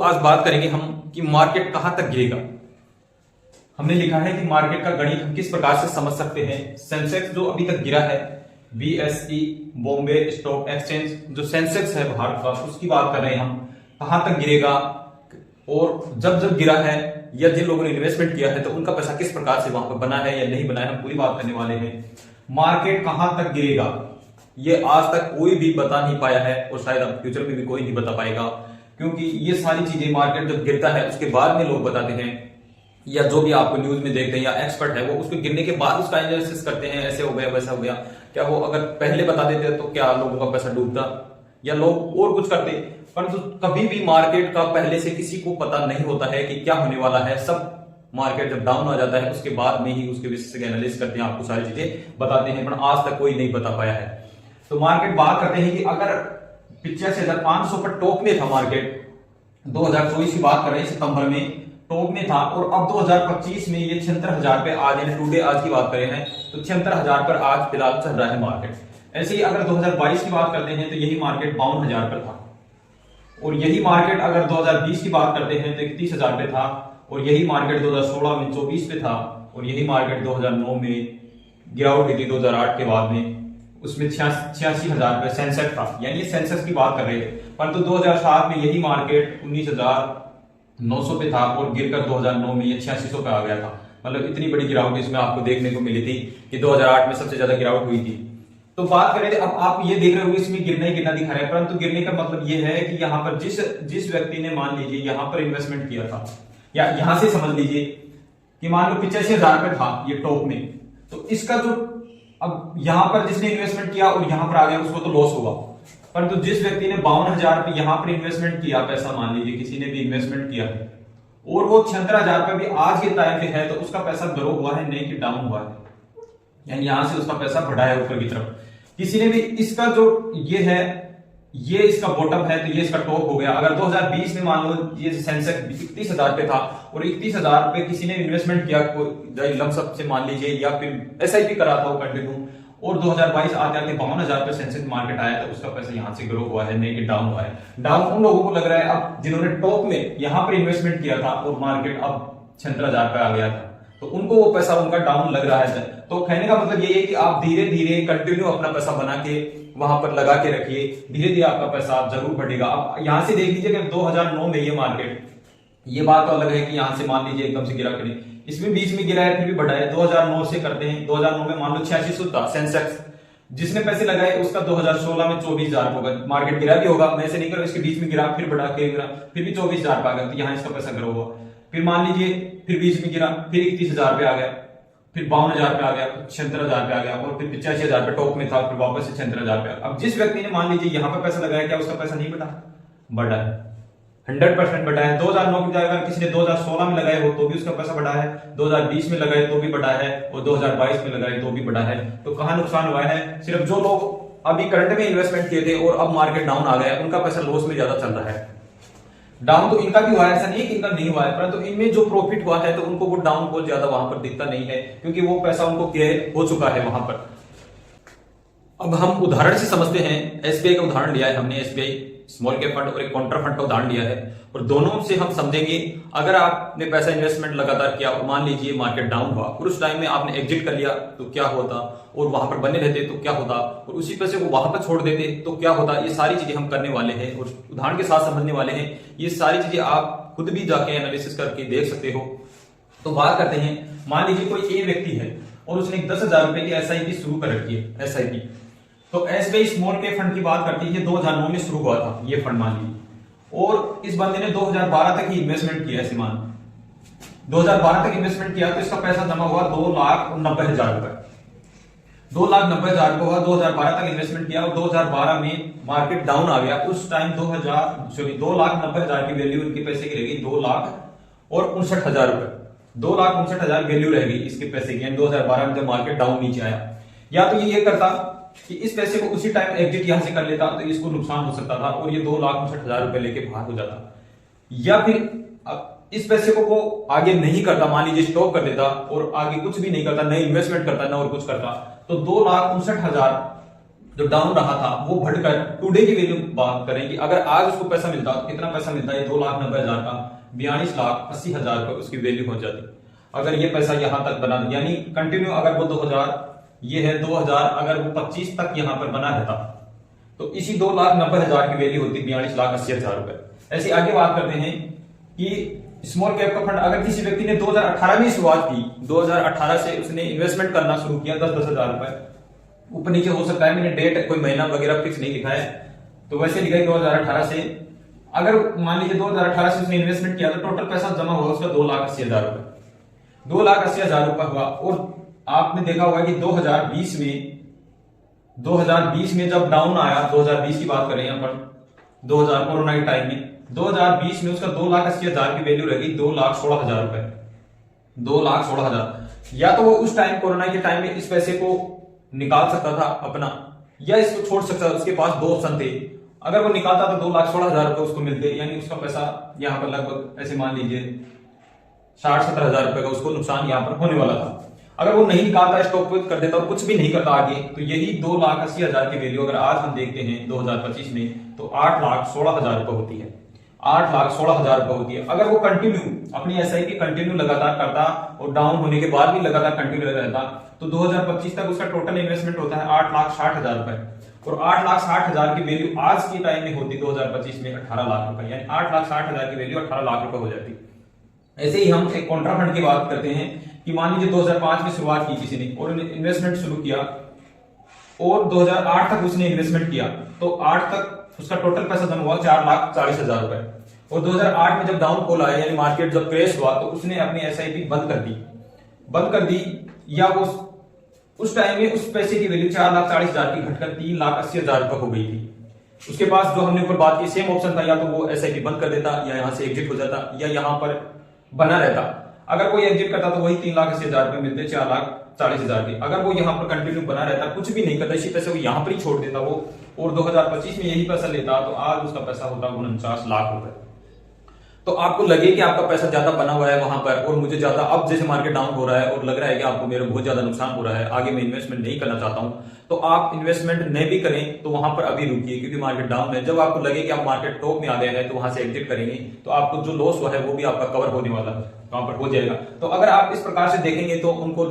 आज बात करेंगे हम कि मार्केट कहां तक गिरेगा। हमने लिखा है कि मार्केट का गणित हम किस प्रकार से समझ सकते हैं। सेंसेक्स जो अभी तक गिरा है, BSE बॉम्बे स्टॉक एक्सचेंज जो सेंसेक्स है भारत का, उसकी बात कर रहे हैं हम, कहां तक गिरेगा और जब जब गिरा है या जिन लोगों ने इन्वेस्टमेंट किया है तो उनका पैसा किस प्रकार से वहां पर बना है या नहीं बना है, हम पूरी बात करने वाले हैं। मार्केट कहां तक गिरेगा ये आज तक कोई भी बता नहीं पाया है और शायद अब फ्यूचर में भी कोई नहीं बता पाएगा, क्योंकि ये सारी चीजें मार्केट जब गिरता है उसके बाद में लोग बताते हैं या जो भी आपको न्यूज में देखते हैं या एक्सपर्ट है वो उसको गिरने के बाद उसका एनालिसिस करते हैं, ऐसे हो गया वैसा हो गया। क्या वो अगर पहले बता देते तो क्या लोगों का पैसा डूबता या लोग और कुछ करते, परंतु कभी भी मार्केट का पहले से किसी को पता नहीं होता है कि क्या होने वाला है। सब मार्केट जब डाउन हो जाता है उसके बाद में ही उसके विशेषज्ञ एनालिसिस करते हैं, आपको सारी चीजें बताते हैं, पर आज तक कोई नहीं बता पाया है। तो मार्केट बात करते हैं कि अगर 85,500 पर टॉप में था मार्केट, 2024 की बात कर रहे हैं, सितंबर में टॉप में था और अब 2025 में ये 76,000 पे आज, यानी टुडे आज की बात करें हैं तो 76,000 पर आज फिलहाल चल रहा है मार्केट। ऐसे ही अगर 2022 की बात करते हैं तो यही मार्केट 52,000 पर था और यही मार्केट अगर 2020 की बात करते हैं तो 31,000 पे था और यही मार्केट 2016 में 24 पे था और यही मार्केट 2009 में गिरावट हुई थी 2008 के बाद में, उसमें 86,000 पे सेंसेक्स था, यानी ये सेंसेक्स की बात कर रहे थे। परंतु 2007 में यही मार्केट 19,900 पे था और गिरकर 2009 में ये 8600 पे आ गया था। मतलब इतनी बड़ी गिरावट इसमें आपको देखने को मिली थी कि 2008 में सबसे ज्यादा गिरावट हुई थी। तो बात करें अब आप ये देख रहे हो इसमें गिरना ही गिरना दिखा रहा है, परंतु गिरने का मतलब ये है कि यहाँ पर जिस व्यक्ति ने मान लीजिए यहाँ पर इन्वेस्टमेंट किया था, या यहां से समझ लीजिए कि मान लो 85,000 पे था ये टॉप में, तो इसका जो अब यहां पर जिसने इन्वेस्टमेंट किया और यहां पर आ गया उसको तो लॉस होगा, परंतु जिस व्यक्ति ने 52,000 पे यहां पर इन्वेस्टमेंट किया पैसा, मान लीजिए किसी ने भी इन्वेस्टमेंट किया है और वो 76,000 पे भी आज के टाइम पे है, तो उसका पैसा ग्रो हुआ है, नहीं कि डाउन हुआ है, यानी यहां से उसका पैसा बढ़ा है ऊपर की तरफ। किसी ने भी इसका जो ये है, ये इसका बॉटम है तो ये इसका टॉप हो गया। अगर 2020 में मान लो ये सेंसेक्स 31,000 पे था और 31,000 पे किसी ने इन्वेस्टमेंट किया लमसम से मान लीजिए या फिर SIP करा था वो कंटिन्यू, और 2022 आते आते 52,000 पे सेंसेक्स मार्केट आया तो उसका पैसा यहां से ग्रो हुआ है, नहीं कि डाउन हुआ है। डाउन उन लोगों को लग रहा है अब जिन्होंने टॉप में यहां पर इन्वेस्टमेंट किया था और मार्केट अब 76,000 पे आ गया था, तो उनको वो पैसा उनका डाउन लग रहा है। तो कहने का मतलब ये है कि आप धीरे धीरे कंटिन्यू अपना पैसा बना के वहां पर लगा के रखिए, धीरे धीरे आपका पैसा जरूर बढ़ेगा। आप यहां से देख लीजिए कि 2009 में ये मार्केट, ये बात तो अलग है कि यहां से मान लीजिए एकदम से गिरा करें, इसमें बीच में गिरा है फिर भी बढ़ा है। 2009 से करते हैं, 2009 में मान लो 8600 था सेंसेक्स, जिसने पैसे लगाए उसका 2016 में 24,000 होगा, मार्केट गिरा भी होगा, मैं ऐसे नहीं करूँ, इसके बीच में गिरा फिर बढ़ा के गिरा फिर भी 24,000 पे आ गया, तो यहाँ इसका पैसा ग्रो हुआ। फिर मान लीजिए फिर बीच में गिरा फिर 31,000 पे आ गया, फिर 52,000 पे आ गया, 76,000 पे आ गया और फिर 85,000 पे टॉप में था, फिर वापस से 76,000 पे। अब जिस व्यक्ति ने मान लीजिए यहाँ पे पैसा लगाया, क्या उसका पैसा नहीं बढ़ा? बढ़ा है, 100% बढ़ा है। 2009 की जगह अगर किसी ने 2016 में लगाए हो तो भी उसका पैसा बढ़ा है, 2020 में लगाए तो भी बढ़ा है और 2022 में लगाए तो भी बढ़ा है। तो कहां नुकसान हुआ है? सिर्फ जो लोग अभी करंट में इन्वेस्टमेंट किए थे और अब मार्केट डाउन आ गया उनका पैसा लॉस में ज्यादा चल रहा है। डाउन तो इनका भी हुआ है, ऐसा नहीं कि इनका नहीं हुआ है, परंतु इनमें जो प्रॉफिट हुआ है तो उनको वो डाउन बहुत ज्यादा वहां पर दिखता नहीं है, क्योंकि वो पैसा उनको क्लियर हो चुका है वहां पर। अब हम उदाहरण से समझते हैं, SBI का उदाहरण लिया है हमने, SBI स्मॉल कैप फंड और एक काउंटर फंड का उदाहरण लिया है और दोनों से हम समझेंगे। अगर आपने पैसा इन्वेस्टमेंट लगातार किया और मान लीजिए मार्केट डाउन हुआ और उस टाइम में आपने एग्जिट कर लिया तो क्या होता, और वहां पर बने रहते तो क्या होता, और उसी पैसे को वहां पर छोड़ देते तो क्या होता, ये सारी चीजें हम करने वाले हैं और उदाहरण के साथ समझने वाले हैं। ये सारी चीजें आप खुद भी जाके एनालिसिस करके देख सकते हो। तो बात करते हैं, मान लीजिए कोई A व्यक्ति है और उसने 10,000 रुपए की SIP शुरू कर रखी है, SIP। तो SBI स्मॉल कैप फंड की बात करती है, 2009 में शुरू हुआ था ये फंड मान लीजिए, और इस बंदे ने 2012 तक ही इन्वेस्टमेंट किया, ऐसे मान 2012 तक इन्वेस्टमेंट किया तो इसका पैसा जमा हुआ 2,90,000 रुपए, 2,90,000 को हुआ, 2012 तक इन्वेस्टमेंट किया और 2012 में मार्केट डाउन आ गया। उस टाइम 2,90,000 की वैल्यू इनके पैसे की रहेगी 2,59,000 रुपए, 2,59,000 वैल्यू रहेगी इसके पैसे की, 2012 में जब मार्केट डाउन नीचे आया। या तो ये करता कि इस पैसे को उसी टाइम एग्जिट यहां से कर लेता तो इसको नुकसान हो सकता था और ये 2,59,000 रुपए लेके बाहर हो जाता, या फिर इस पैसे को वो आगे नहीं करता, मान लीजिए स्टॉप कर देता और आगे कुछ भी नहीं करता, नहीं इन्वेस्टमेंट करता ना और कुछ करता, तो 2,59,000 जो डाउन रहा था वो बढ़कर टुडे की वैल्यू बात करें कि अगर आज उसको पैसा मिलता तो कितना पैसा मिलता है, 2,90,000 का 42,80,000 रुपए उसकी वैल्यू हो जाती। अगर ये पैसा यहां तक बना, यानी कंटिन्यू अगर वो 2000 ये है 2000, अगर वो 25 तक यहां पर बना रहता तो इसी 2,90,000 की वैल्यू होती 42,80,000 रुपए। ऐसे आगे बात करते हैं कि स्मॉल कैप का फंड अगर किसी व्यक्ति ने 2018 में शुरुआत की, 2018 से उसने इन्वेस्टमेंट करना शुरू किया 10-10 हजार रुपए, ऊपर नीचे हो सकता है, मैंने डेट कोई महीना वगैरह फिक्स नहीं लिखा है, तो वैसे लिखा है 2018 से। अगर मान लीजिए 2018 से उसने इन्वेस्टमेंट किया तो टोटल पैसा जमा हुआ उसका 2,80,000 रुपए, 2,80,000 रुपए हुआ। और आपने देखा होगा कि 2020 में जब डाउन आया, 2020 की बात करें अपन, 2000 कोरोना के टाइम में, 2020 में उसका 2,80,000 की वैल्यू रहेगी 2,16,000 रुपए, 2,16,000। या तो वो उस टाइम कोरोना के टाइम में इस पैसे को निकाल सकता था अपना, या इसको छोड़ सकता था। उसके पास दो ऑप्शन थे। अगर वो निकालता तो 2,16,000 रुपए उसको मिलते, यानी उसका पैसा यहाँ पर लगभग ऐसे मान लीजिए 60-70 हजार रुपए का उसको नुकसान यहाँ पर होने वाला था। अगर वो नहीं निकालता, स्टॉक कर देता और कुछ भी नहीं करता आगे, तो यही 2,80,000 की वैल्यू अगर आज हम देखते हैं 2025 में तो 8,16,000 रुपए होती है, 8,16,000 रुपए होती है। अगर वो कंटिन्यू अपनी एसआईपी कंटिन्यू लगातार करता और डाउन होने के बाद भी लगातार कंटिन्यू रहता तो 2025 तक उसका टोटल इन्वेस्टमेंट होता है 8,60,000 रुपए, और 8,60,000 की वैल्यू आज के टाइम में होती 2025 में 18 लाख रुपए, यानी 8,60,000 की वैल्यू 18 लाख रुपए हो जाती। ऐसे ही हम एक कॉन्ट्रा फंड की बात करते हैं कि मान लीजिए 2005 में शुरुआत की किसी ने और इन्वेस्टमेंट शुरू किया और 2008 तक उसने इन्वेस्टमेंट किया, तो 8 तक उसका टोटल पैसा जमा हुआ 4,40,000 रुपए। और 2008 में जब डाउन फॉल आया, यानी मार्केट जब क्रैश हुआ, तो उसने अपनी एसआईपी बंद कर दी, या वो उस टाइम में उस पैसे की वैल्यू 4,40,000 की घटकर 3,80,000 रुपए हो गई थी। उसके पास जो हमने ऊपर बात की सेम ऑप्शन था, या तो वो एसआईपी बंद कर देता, या यहां से एग्जिट हो जाता, या यहां पर बना रहता। अगर कोई एग्जिट करता तो वही 3,80,000 रुपए मिलते, 4,40,000 के। अगर वो यहाँ पर कंटिन्यू बना रहता, कुछ भी नहीं करता, इसी पैसे को यहाँ पर ही छोड़ देता वो, और 2025 में यही पैसा लेता, तो आज उसका पैसा होता 49 लाख रुपए। तो आपको लगे कि आपका पैसा ज्यादा बना हुआ है वहां पर, और मुझे ज्यादा, अब जैसे मार्केट डाउन हो रहा है और लग रहा है कि आपको मेरा बहुत ज्यादा नुकसान हो रहा है, आगे मैं इन्वेस्टमेंट नहीं करना चाहता हूं, तो आप इन्वेस्टमेंट नहीं भी करें तो वहां पर अभी रुकिए, क्योंकि मार्केट डाउन है। जब आपको लगे कि आप मार्केट टॉप में आ गए हैं तो वहां से एग्जिट करेंगे, तो आपको जो लॉस हुआ है वो भी आपका कवर होने वाला है, वहां पर हो जाएगा। तो अगर आप इस प्रकार से देखेंगे तो उनको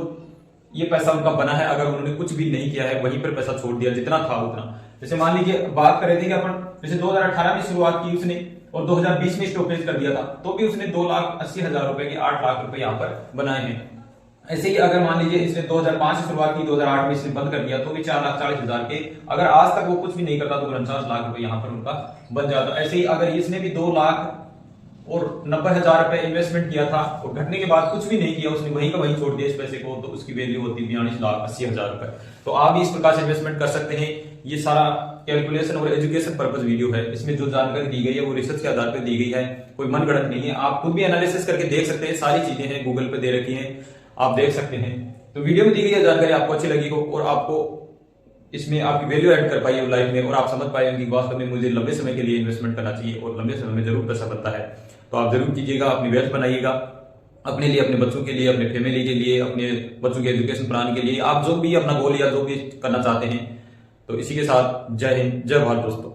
ये पैसा उनका बना है, अगर उन्होंने कुछ भी नहीं किया है, वहीं पर पैसा छोड़ दिया जितना था उतना। जैसे मान लीजिए बात कर रहे थे कि अपन जैसे 2018 में शुरुआत की उसने और 2020 में स्टॉपेज कर दिया था, तो भी उसने 2,80,000 रुपए के 8 लाख रुपए यहाँ पर बनाए हैं। ऐसे ही अगर मान लीजिए इसने 2005 से शुरुआत की, 2008 में इसने बंद कर दिया, तो भी 4,40,000 के, अगर आज तक वो कुछ भी नहीं करता तो 49 लाख रुपए यहाँ पर उनका बन जाता। ऐसे ही अगर इसने भी 2,90,000 रुपए इन्वेस्टमेंट किया था और घटने के बाद कुछ भी नहीं किया, उसने वहीं का वहीं छोड़ दिया इस पैसे को, तो उसकी वैल्यू होती 42,80,000 रुपए। तो आप भी इस प्रकार से इन्वेस्टमेंट कर सकते हैं। ये सारा कैलकुलेशन और एजुकेशन पर्पस वीडियो है, इसमें जो जानकारी दी गई है वो रिसर्च के आधार पर दी गई है, कोई मनगढ़ंत नहीं है। आप खुद भी एनालिसिस करके देख सकते हैं, सारी चीजें हैं गूगल पे दे रखी हैं, आप देख सकते हैं। तो वीडियो में दी गई जानकारी आपको अच्छी लगी हो और आपको इसमें आपकी वैल्यू ऐड कर पाई हो लाइफ में, और आप समझ पाए कि वास्तव में मुझे लंबे समय के लिए इन्वेस्टमेंट करना चाहिए और लंबे समय में जरूर पैसा बनता है, तो आप जरूर कीजिएगा, अपनी वेल्थ बनाइएगा, अपने लिए, अपने बच्चों के लिए, अपने फैमिली के लिए, अपने बच्चों के एजुकेशन प्लान के लिए, आप जो भी अपना गोल या जो भी करना चाहते हैं। तो इसी के साथ जय हिंद, जय भारत दोस्तों।